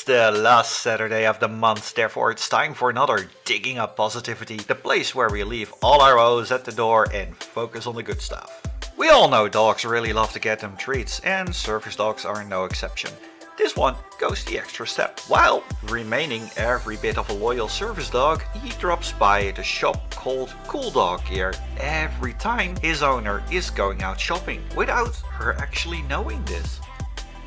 the last Saturday of the month, therefore it's time for another Digging Up Positivity, the place where we leave all our woes at the door and focus on the good stuff. We all know dogs really love to get them treats, and service dogs are no exception. This one goes the extra step. While remaining every bit of a loyal service dog, he drops by at a shop called Cool Dog Gear every time his owner is going out shopping, without her actually knowing this.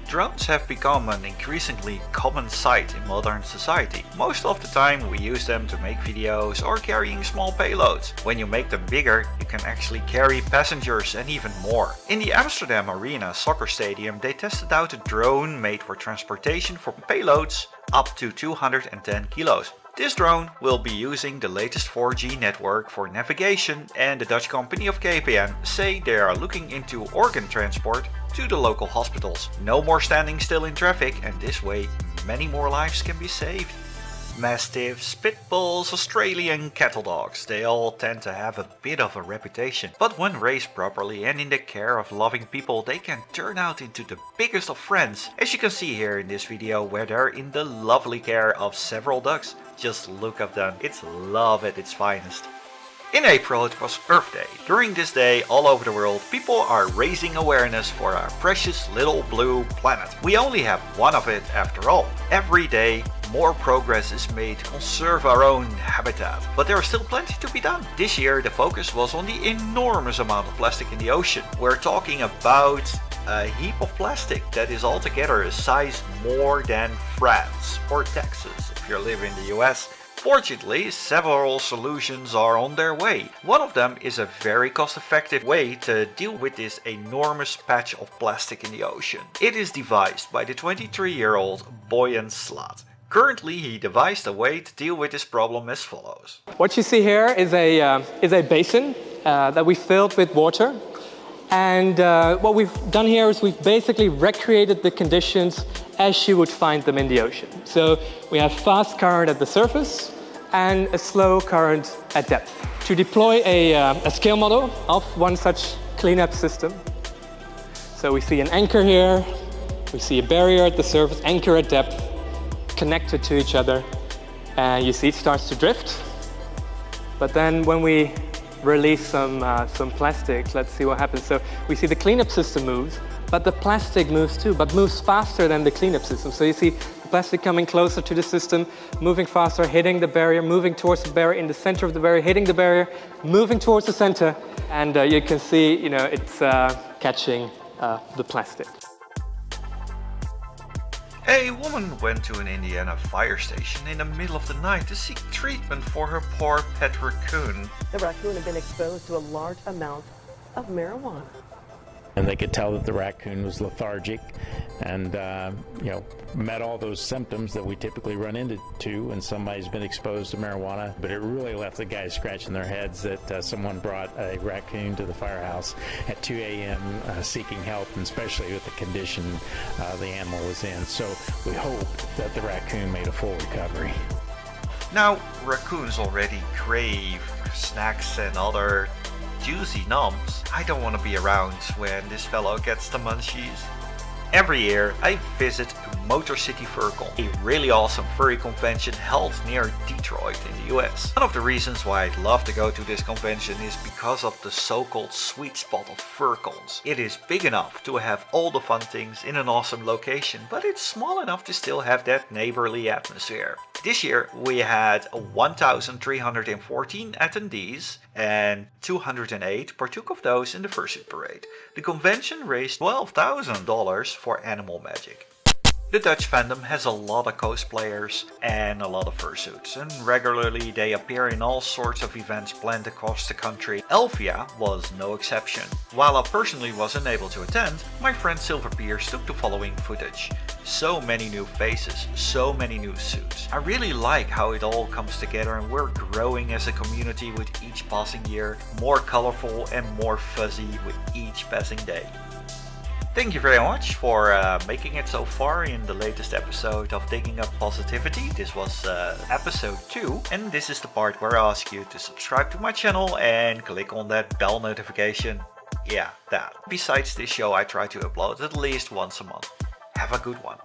Drones have become an increasingly common sight in modern society. Most of the time we use them to make videos or carrying small payloads. When you make them bigger, you can actually carry passengers and even more. In the Amsterdam Arena soccer stadium, they tested out a drone made for transportation for payloads up to 210 kilos. This drone will be using the latest 4G network for navigation, and the Dutch company of KPN say they are looking into organ transport to the local hospitals. No more standing still in traffic, and this way many more lives can be saved. Mastiffs, pit bulls, Australian cattle dogs, they all tend to have a bit of a reputation. But when raised properly and in the care of loving people, they can turn out into the biggest of friends. As you can see here in this video, where they're in the lovely care of several ducks. Just look at them, it's love at its finest. In April it was Earth Day. During this day, all over the world, people are raising awareness for our precious little blue planet. We only have one of it after all. Every day, more progress is made to conserve our own habitat. But there is still plenty to be done. This year the focus was on the enormous amount of plastic in the ocean. We're talking about a heap of plastic that is altogether a size more than France or Texas if you live in the US. Fortunately, several solutions are on their way. One of them is a very cost-effective way to deal with this enormous patch of plastic in the ocean. It is devised by the 23-year-old Boyan Slat. Currently, he devised a way to deal with this problem as follows. What you see here is a basin that we filled with water. And what we've done here is we've basically recreated the conditions as you would find them in the ocean. So we have fast current at the surface and a slow current at depth. To deploy a scale model of one such cleanup system, so we see an anchor here, we see a barrier at the surface, anchor at depth, connected to each other, and you see it starts to drift. But then when we release some plastics, let's see what happens. So we see the cleanup system moves, but the plastic moves too, but moves faster than the cleanup system. So you see the plastic coming closer to the system, moving faster, hitting the barrier, moving towards the barrier, in the center of the barrier, hitting the barrier, moving towards the center, and you can see, it's catching the plastic. A woman went to an Indiana fire station in the middle of the night to seek treatment for her poor pet raccoon. The raccoon had been exposed to a large amount of marijuana. And they could tell that the raccoon was lethargic and, met all those symptoms that we typically run into when somebody's been exposed to marijuana. But it really left the guys scratching their heads that someone brought a raccoon to the firehouse at 2 a.m. Seeking help, and especially with the condition the animal was in. So we hope that the raccoon made a full recovery. Now, raccoons already crave snacks and other juicy nums. I don't want to be around when this fellow gets the munchies. Every year I visit Motor City Furcon, a really awesome furry convention held near Detroit in the US. One of the reasons why I'd love to go to this convention is because of the so-called sweet spot of Furcons. It is big enough to have all the fun things in an awesome location, but it's small enough to still have that neighborly atmosphere. This year we had 1,314 attendees and 208 partook of those in the fursuit parade. The convention raised $12,000 for animal magic. The Dutch fandom has a lot of cosplayers and a lot of fursuits, and regularly they appear in all sorts of events planned across the country. Elfia was no exception. While I personally wasn't able to attend, my friend Silver Pearce took the following footage. So many new faces, so many new suits. I really like how it all comes together, and we're growing as a community with each passing year, more colorful and more fuzzy with each passing day. Thank you very much for making it so far in the latest episode of Digging Up Positivity. This was episode 2, and this is the part where I ask you to subscribe to my channel and click on that bell notification. Yeah, that. Besides this show, I try to upload at least once a month. Have a good one.